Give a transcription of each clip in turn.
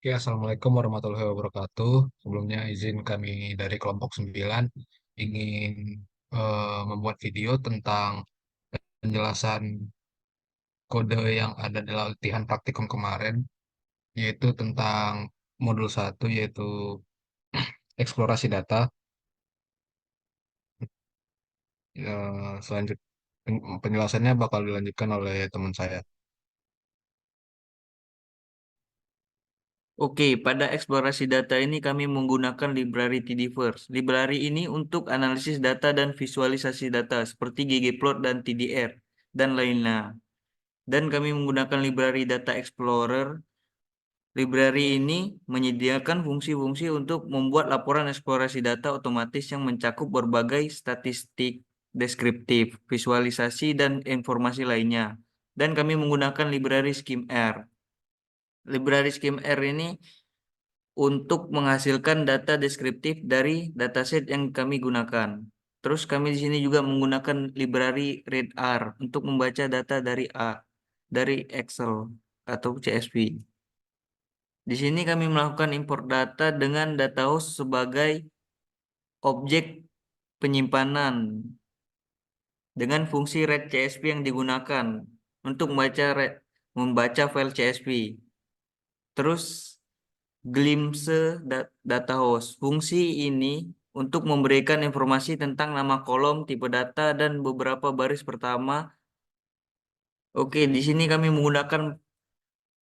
Ya, Assalamualaikum warahmatullahi wabarakatuh. Sebelumnya izin kami dari kelompok 9 ingin membuat video tentang penjelasan kode yang ada dalam latihan praktikum kemarin, yaitu tentang modul 1, yaitu eksplorasi data. Selanjut penjelasannya bakal dilanjutkan oleh teman saya. Oke, pada eksplorasi data ini kami menggunakan library Tidyverse. Library ini untuk analisis data dan visualisasi data seperti ggplot dan TDR dan lainnya. Dan kami menggunakan library Data Explorer. Library ini menyediakan fungsi-fungsi untuk membuat laporan eksplorasi data otomatis yang mencakup berbagai statistik, deskriptif, visualisasi, dan informasi lainnya. Dan kami menggunakan library SkimR. Library SkimR ini untuk menghasilkan data deskriptif dari dataset yang kami gunakan. Terus kami di sini juga menggunakan library readr untuk membaca data dari Excel atau CSV. Di sini kami melakukan import data dengan data host sebagai objek penyimpanan dengan fungsi read CSV yang digunakan untuk membaca file CSV. Terus Glimpse data host. Fungsi ini untuk memberikan informasi tentang nama kolom, tipe data, dan beberapa baris pertama. Oke, di sini kami menggunakan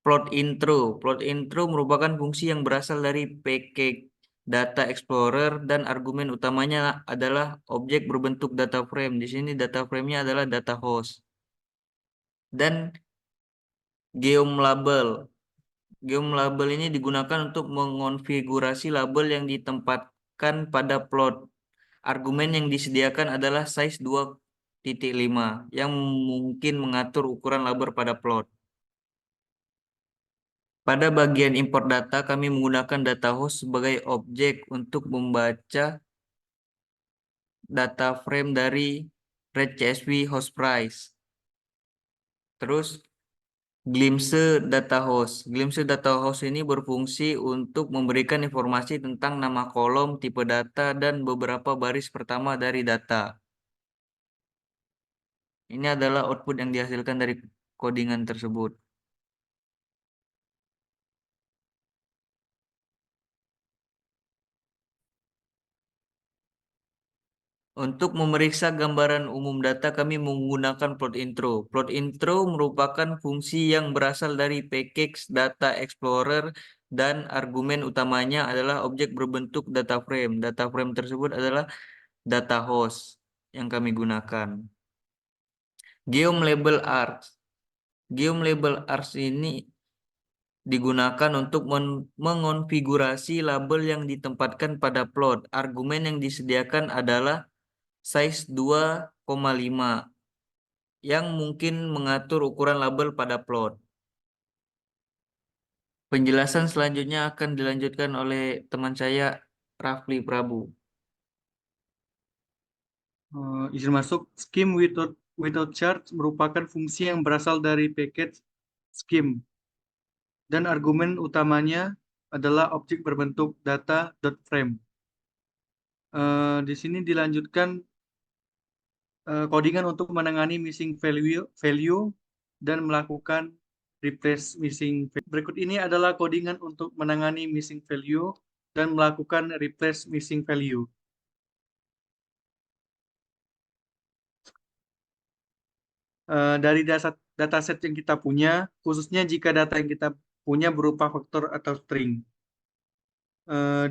plot intro. Plot intro merupakan fungsi yang berasal dari package Data Explorer dan argumen utamanya adalah objek berbentuk data frame. Di sini data frame-nya adalah data host. Dan geom label. Geom label ini digunakan untuk mengonfigurasi label yang ditempatkan pada plot. Argumen yang disediakan adalah size 2.5 yang mungkin mengatur ukuran label pada plot. Pada bagian import data, kami menggunakan data host sebagai objek untuk membaca data frame dari red CSV host price. Terus Glimpse data host. Glimpse data host ini berfungsi untuk memberikan informasi tentang nama kolom, tipe data, dan beberapa baris pertama dari data. Ini adalah output yang dihasilkan dari codingan tersebut. Untuk memeriksa gambaran umum data, kami menggunakan plot intro. Plot intro merupakan fungsi yang berasal dari package Data Explorer dan argumen utamanya adalah objek berbentuk data frame. Data frame tersebut adalah data host yang kami gunakan. Geom label arts. Geom label arts ini digunakan untuk mengonfigurasi label yang ditempatkan pada plot. Argumen yang disediakan adalah size 2,5 yang mungkin mengatur ukuran label pada plot. Penjelasan selanjutnya akan dilanjutkan oleh teman saya, Rafli Prabu. Izin masuk. Scheme without chart merupakan fungsi yang berasal dari package scheme dan argumen utamanya adalah objek berbentuk data.frame. Di sini dilanjutkan codingan untuk menangani missing value dan melakukan replace missing value. Berikut ini adalah codingan untuk menangani missing value dan melakukan replace missing value. Dari dataset yang kita punya, khususnya jika data yang kita punya berupa vektor atau string.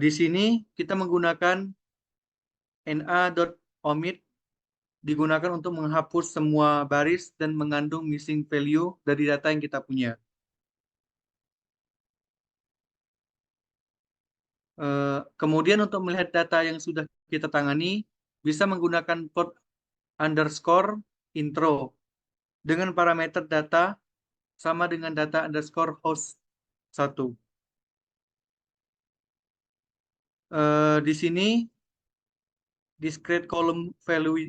Di sini kita menggunakan na.omit digunakan untuk menghapus semua baris dan mengandung missing value dari data yang kita punya. Kemudian untuk melihat data yang sudah kita tangani, bisa menggunakan plot underscore intro dengan parameter data sama dengan data underscore host 1. Di sini discrete column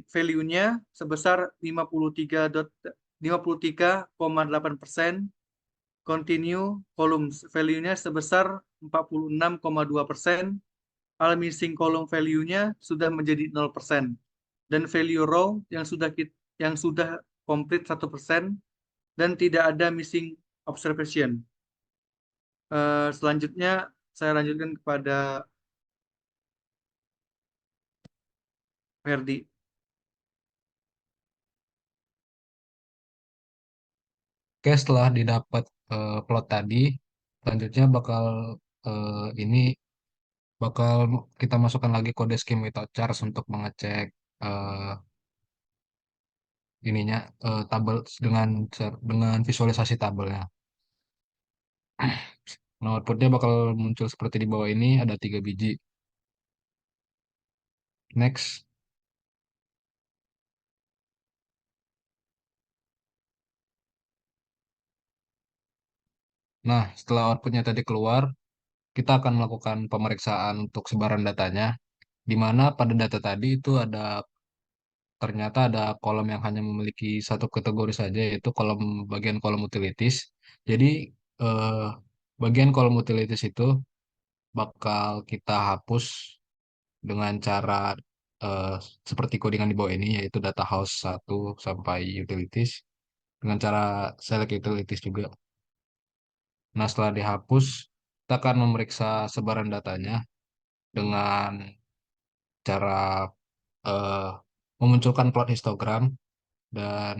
value-nya sebesar 53,8%, continue columns value-nya sebesar 46,2%, all missing column value-nya sudah menjadi 0%. Dan value row yang sudah komplit 1%, dan tidak ada missing observation. Selanjutnya saya lanjutkan kepada Ferdi. Oke, setelah didapat plot tadi, selanjutnya ini bakal kita masukkan lagi kode scheme without chars untuk mengecek eh, tabel dengan visualisasi tabelnya. Nah, outputnya bakal muncul seperti di bawah ini, ada 3 biji. Next. Nah, setelah outputnya tadi keluar, kita akan melakukan pemeriksaan untuk sebaran datanya, di mana pada data tadi itu ternyata ada kolom yang hanya memiliki satu kategori saja, yaitu bagian kolom utilities. Jadi, eh, bagian kolom utilities itu bakal kita hapus dengan cara eh, seperti codingan di bawah ini, yaitu data house 1 sampai utilities, dengan cara select utilities juga. Nah, setelah dihapus, kita akan memeriksa sebaran datanya dengan cara eh, memunculkan plot histogram dan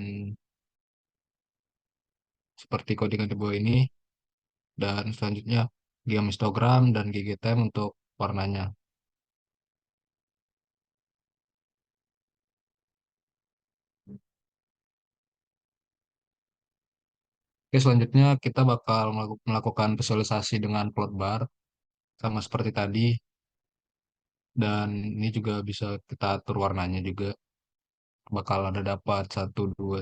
seperti codingan di bawah ini, dan selanjutnya diam histogram dan ggtem untuk warnanya. Oke, selanjutnya kita bakal melakukan visualisasi dengan plot bar sama seperti tadi, dan ini juga bisa kita atur warnanya juga. Bakal dapat satu dua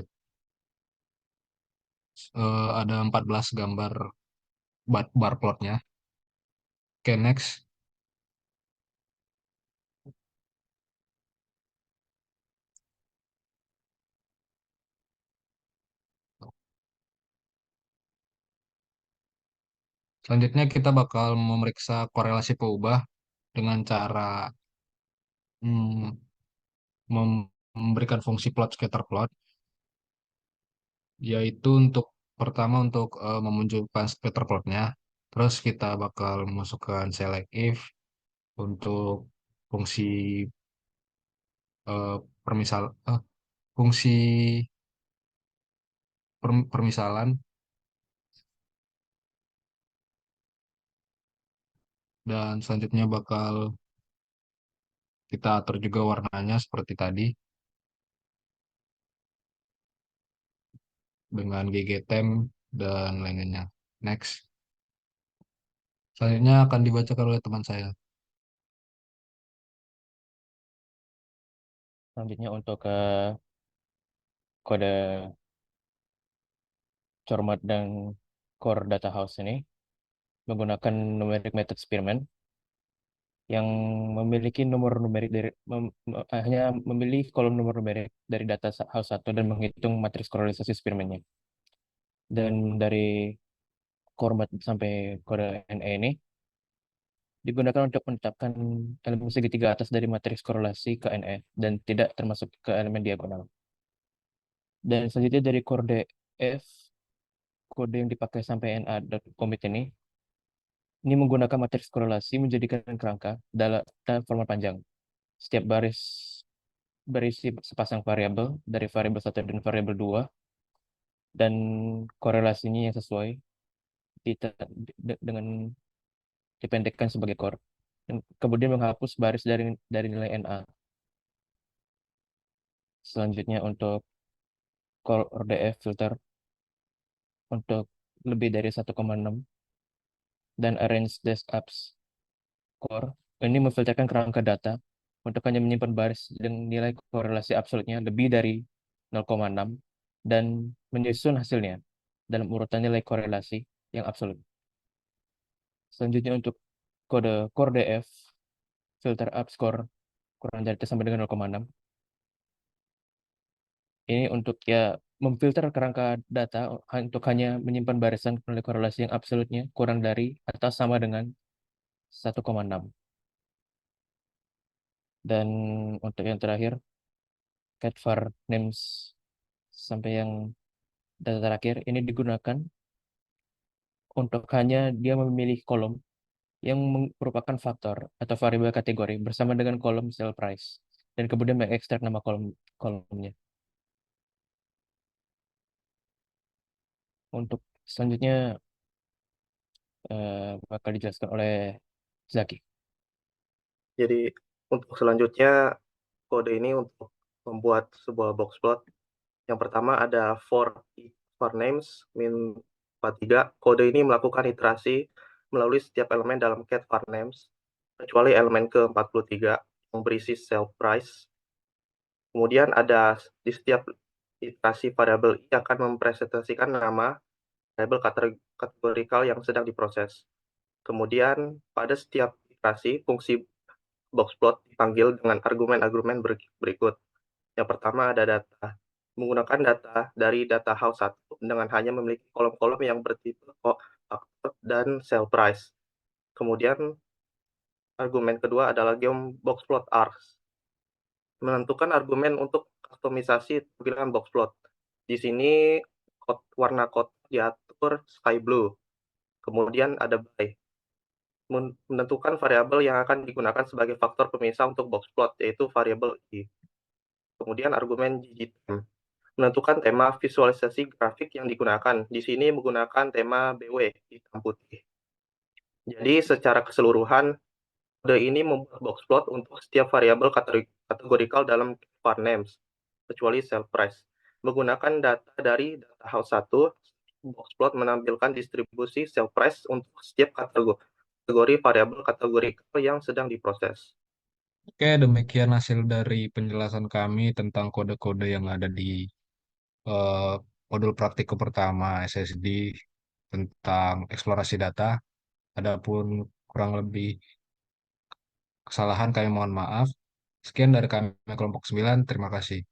ada 14 gambar bar plotnya. Oke, next. Selanjutnya kita bakal memeriksa korelasi peubah dengan cara mm, memberikan fungsi plot scatter plot, yaitu pertama untuk memunculkan scatter plotnya. Terus kita bakal memasukkan select if untuk fungsi eh, permisal eh, fungsi permisalan, dan selanjutnya bakal kita atur juga warnanya seperti tadi dengan ggtem dan lainnya. Next. Selanjutnya akan dibacakan oleh teman saya. Selanjutnya untuk kode Cormat dan Core Data House ini menggunakan numeric method spearman yang memiliki nomor numerik hanya memilih kolom nomor numerik dari data house 1 dan menghitung matriks korelasi spearman-nya. Dan dari Cormat sampai kode NE ini digunakan untuk menetapkan elemen segitiga atas dari matriks korelasi ke NE dan tidak termasuk ke elemen diagonal. Dan selanjutnya dari kode F, kode yang dipakai sampai NA.commit ini menggunakan matriks korelasi menjadikan kerangka dalam format panjang. Setiap baris berisi sepasang variabel dari variabel 1 dan variabel 2 dan korelasinya yang sesuai dengan dipendekkan sebagai core. Dan kemudian menghapus baris dari nilai NA. Selanjutnya untuk core RDF filter untuk lebih dari 1,6 dan arrange dash apps core. Ini memfilterkan kerangka data untuk hanya menyimpan baris dengan nilai korelasi absolutnya lebih dari 0,6 dan menyusun hasilnya dalam urutan nilai korelasi yang absolut. Selanjutnya untuk kode core DF filter up score kurang dari sampai dengan 0,6. Ini untuk ya memfilter kerangka data untuk hanya menyimpan barisan nilai korelasi yang absolutnya kurang dari atau sama dengan 1,6. Dan untuk yang terakhir, cat var names sampai yang data terakhir ini digunakan untuk hanya dia memilih kolom yang merupakan faktor atau variabel kategori bersama dengan kolom sale price dan kemudian mengekstrak nama kolomnya. Untuk selanjutnya bakal dijelaskan oleh Zaki. Jadi untuk selanjutnya kode ini untuk membuat sebuah box plot. Yang pertama ada for names min43. Kode ini melakukan iterasi melalui setiap elemen dalam cat var names kecuali elemen ke-43 yang berisi sale price. Kemudian ada di setiap iterasi variabel i akan mempresentasikan nama variabel kategorikal yang sedang diproses. Kemudian pada setiap iterasi fungsi boxplot dipanggil dengan argumen-argumen berikut. Yang pertama ada data. Menggunakan data dari data house 1 dengan hanya memiliki kolom-kolom yang bertipe faktor dan sale price. Kemudian argumen kedua adalah boxplot args. Menentukan argumen untuk kustomisasi tampilan boxplot. Di sini warna code diatur sky blue. Kemudian ada by. Menentukan variabel yang akan digunakan sebagai faktor pemisah untuk boxplot, yaitu variabel i. Kemudian argumen ggtem. Menentukan tema visualisasi grafik yang digunakan. Di sini menggunakan tema BW, hitam putih. Jadi secara keseluruhan, kode ini membuat boxplot untuk setiap variabel kategorikal dalam var names, kecuali sale price. Menggunakan data dari data house 1, boxplot menampilkan distribusi sale price untuk setiap kategori variabel kategorikal yang sedang diproses. Oke, demikian hasil dari penjelasan kami tentang kode-kode yang ada di eh, modul praktikum pertama SSD tentang eksplorasi data. Adapun kurang lebih kesalahan kami mohon maaf. Sekian dari kami kelompok 9. Terima kasih.